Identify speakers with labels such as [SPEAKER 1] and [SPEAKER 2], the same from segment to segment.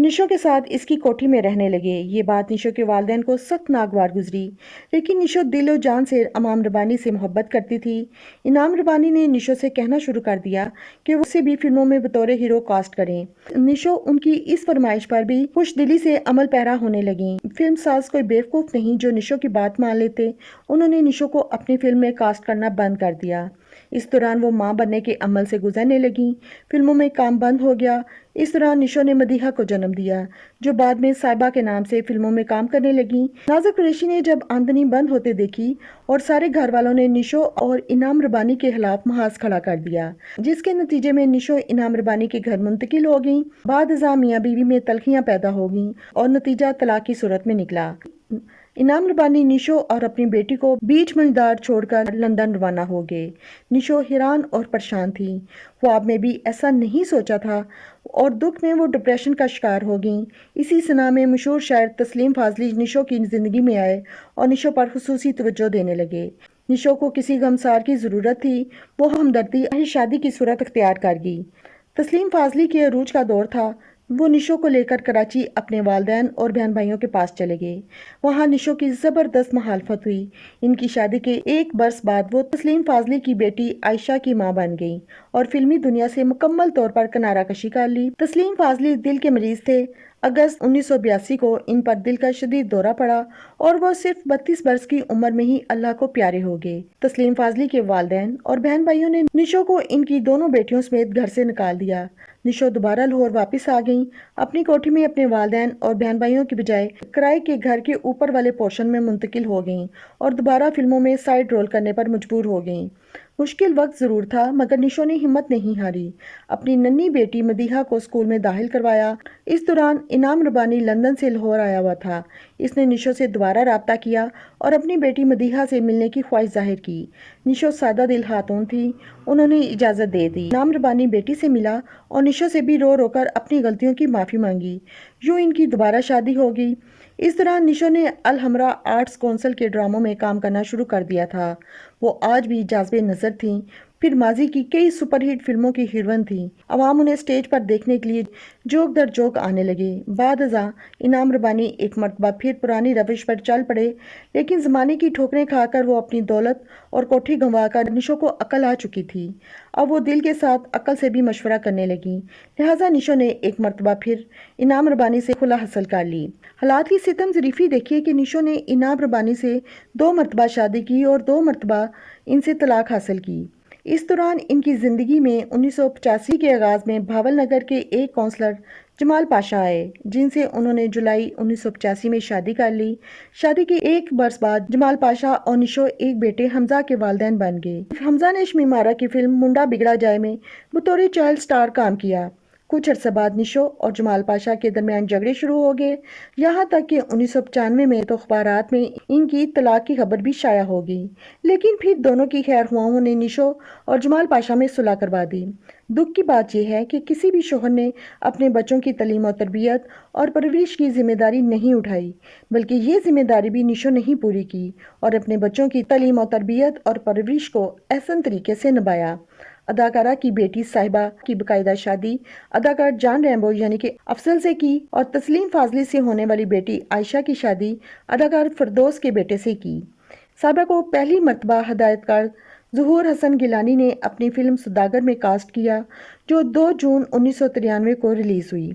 [SPEAKER 1] نشو کے ساتھ اس کی کوٹھی میں رہنے لگے۔ یہ بات نشو کے والدین کو سخت ناگوار گزری، لیکن نشو دل و جان سے انعام ربانی سے محبت کرتی تھی۔ انعام ربانی نے نشو سے کہنا شروع کر دیا کہ وہ اسے بھی فلموں میں بطور ہیرو کاسٹ کریں۔ نشو ان کی اس فرمائش پر بھی خوش دلی سے عمل پیرا ہونے لگیں۔ فلم ساز کوئی بیوقوف نہیں جو نشو کی بات مان لیتے۔ انہوں نے نشو کو اپنی فلم میں کاسٹ کرنا بند کر دیا۔ اس دوران وہ ماں بننے کے عمل سے گزرنے لگیں۔ فلموں میں کام بند ہو گیا۔ اس دوران نشو نے مدیحہ کو جنم دیا، جو بعد میں صائبہ کے نام سے فلموں میں کام کرنے لگیں۔ ناظر قریشی نے جب آمدنی بند ہوتے دیکھی اور سارے گھر والوں نے نشو اور انعام ربانی کے خلاف محاذ کھڑا کر دیا، جس کے نتیجے میں نشو انعام ربانی کے گھر منتقل ہو گئیں۔ بعد ازاں میاں بیوی میں تلخیاں پیدا ہو گئیں اور نتیجہ طلاق کی صورت میں نکلا۔ انعام ربانی نشو اور اپنی بیٹی کو بیچ منجدار چھوڑ کر لندن روانہ ہو گئے۔ نشو حیران اور پریشان تھی۔ خواب میں بھی ایسا نہیں سوچا تھا اور دکھ میں وہ ڈپریشن کا شکار ہو گئیں۔ اسی سنہ میں مشہور شاعر تسلیم فاضلی نشو کی زندگی میں آئے اور نشو پر خصوصی توجہ دینے لگے۔ نشو کو کسی غمسار کی ضرورت تھی، وہ ہمدردی شادی کی صورت اختیار کر گئی۔ تسلیم فاضلی کے عروج کا دور تھا۔ وہ نشو کو لے کر کراچی اپنے والدین اور بہن بھائیوں کے پاس چلے گئے۔ وہاں نشو کی زبردست مخالفت ہوئی۔ ان کی شادی کے 1 برس بعد وہ تسلیم فاضلی کی بیٹی عائشہ کی ماں بن گئیں اور فلمی دنیا سے مکمل طور پر کنارہ کشی کر لی۔ تسلیم فاضلی دل کے مریض تھے۔ اگست 1982 کو ان پر دل کا شدید دورہ پڑا اور وہ صرف 32 برس کی عمر میں ہی اللہ کو پیارے ہو گئے۔ تسلیم فاضلی کے والدین اور بہن بھائیوں نے نشو کو ان کی دونوں بیٹیوں سمیت گھر سے نکال دیا۔ نشو دوبارہ لاہور واپس آ گئیں۔ اپنی کوٹھی میں اپنے والدین اور بہن بھائیوں کی بجائے کرائے کے گھر کے اوپر والے پورشن میں منتقل ہو گئیں اور دوبارہ فلموں میں سائیڈ رول کرنے پر مجبور ہو گئیں۔ مشکل وقت ضرور تھا مگر نشو نے ہمت نہیں ہاری۔ اپنی ننھی بیٹی مدیحہ کو اسکول میں داخل کروایا۔ اس دوران انعام ربانی لندن سے لاہور آیا ہوا تھا۔ اس نے نشو سے دوبارہ رابطہ کیا اور اپنی بیٹی مدیحہ سے ملنے کی خواہش ظاہر کی۔ نشو سادہ دل خاتون تھی، انہوں نے اجازت دے دی۔ انعام ربانی بیٹی سے ملا اور نشو سے بھی رو رو کر اپنی غلطیوں کی معافی مانگی۔ یوں ان کی دوبارہ شادی ہو گئی۔ اس دوران نشو نے الحمرا آرٹس کونسل کے ڈراموں میں کام کرنا شروع کر دیا تھا۔ وہ آج بھی جاذب نظر تھیں۔ پھر ماضی کی کئی سپر ہٹ فلموں کی ہیروئن تھیں۔ عوام انہیں سٹیج پر دیکھنے کے لیے جوک در جوک آنے لگے۔ بعد ازاں انعام ربانی ایک مرتبہ پھر پرانی روش پر چل پڑے، لیکن زمانے کی ٹھوکریں کھا کر وہ اپنی دولت اور کوٹھی گنوا کر نشو کو عقل آ چکی تھی۔ اب وہ دل کے ساتھ عقل سے بھی مشورہ کرنے لگیں، لہٰذا نشو نے ایک مرتبہ پھر انعام ربانی سے خلا حاصل کر لی۔ حالات کی ستم ظریفی دیکھیے کہ نشو نے انعام ربانی سے 2 مرتبہ شادی کی اور 2 مرتبہ ان سے طلاق حاصل کی۔ اس دوران ان کی زندگی میں 1985 کے آغاز میں بھاول نگر کے ایک کونسلر جمال پاشا آئے، جن سے انہوں نے جولائی 1985 میں شادی کر لی۔ شادی کے 1 برس بعد جمال پاشا اور نشو ایک بیٹے حمزہ کے والدین بن گئے۔ حمزہ نے شمی مارا کی فلم منڈا بگڑا جائے میں بطور چائلڈ سٹار کام کیا۔ کچھ عرصہ بعد نشو اور جمال پاشا کے درمیان جھگڑے شروع ہو گئے، یہاں تک کہ 1995 میں تو اخبارات میں ان کی طلاق کی خبر بھی شائع ہو گئی، لیکن پھر دونوں کی خیر خواہوں نے نشو اور جمال پاشا میں صلح کروا دی۔ دکھ کی بات یہ ہے کہ کسی بھی شوہر نے اپنے بچوں کی تعلیم و تربیت اور پرورش کی ذمہ داری نہیں اٹھائی، بلکہ یہ ذمہ داری بھی نشو نہیں پوری کی اور اپنے بچوں کی تعلیم و تربیت اور پرورش کو احسن طریقے سے نبھایا۔ اداکارہ کی بیٹی صاحبہ کی باقاعدہ شادی اداکار جان ریمبو یعنی کہ افضل سے کی اور تسلیم فاضلی سے ہونے والی بیٹی عائشہ کی شادی اداکار فردوس کے بیٹے سے کی۔ صاحبہ کو پہلی مرتبہ ہدایت کار ظہور حسن گیلانی نے اپنی فلم سوداگر میں کاسٹ کیا، جو 2 جون 1993 کو ریلیز ہوئی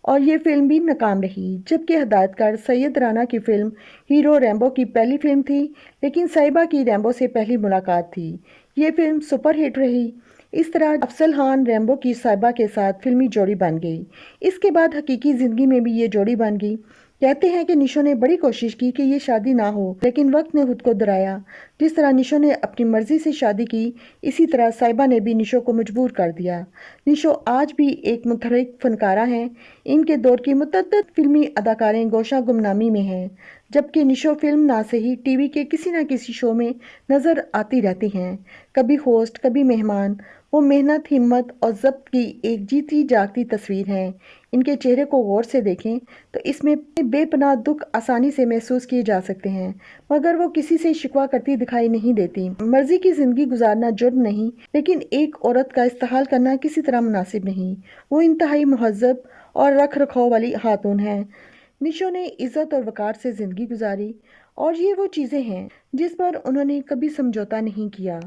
[SPEAKER 1] اور یہ فلم بھی ناکام رہی، جبکہ ہدایت کار سید رانا کی فلم ہیرو ریمبو کی پہلی فلم تھی، لیکن صاحبہ کی ریمبو سے پہلی ملاقات تھی۔ یہ فلم سپر ہٹ رہی۔ اس طرح افضل خان ریمبو کی صاحبہ کے ساتھ فلمی جوڑی بن گئی۔ اس کے بعد حقیقی زندگی میں بھی یہ جوڑی بن گئی۔ کہتے ہیں کہ نشو نے بڑی کوشش کی کہ یہ شادی نہ ہو، لیکن وقت نے خود کو درایا۔ جس طرح نشو نے اپنی مرضی سے شادی کی، اسی طرح صاحبہ نے بھی نشو کو مجبور کر دیا۔ نشو آج بھی ایک متحرک فنکارہ ہیں۔ ان کے دور کی متعدد فلمی اداکاریں گوشہ گمنامی میں ہیں، جبکہ نشو فلم نہ صحیح ٹی وی کے کسی نہ کسی شو میں نظر آتی رہتی ہیں، کبھی ہوسٹ، کبھی مہمان۔ وہ محنت، ہمت اور ضبط کی ایک جیتی جاگتی تصویر ہیں۔ ان کے چہرے کو غور سے دیکھیں تو اس میں بے پناہ دکھ آسانی سے محسوس کیے جا سکتے ہیں، مگر وہ کسی سے شکوہ کرتی دکھائی نہیں دیتی۔ مرضی کی زندگی گزارنا جرم نہیں، لیکن ایک عورت کا استحال کرنا کسی طرح مناسب نہیں۔ وہ انتہائی مہذب اور رکھ رکھاؤ والی خاتون ہیں۔ نشو نے عزت اور وقار سے زندگی گزاری اور یہ وہ چیزیں ہیں جس پر انہوں نے کبھی سمجھوتا نہیں کیا۔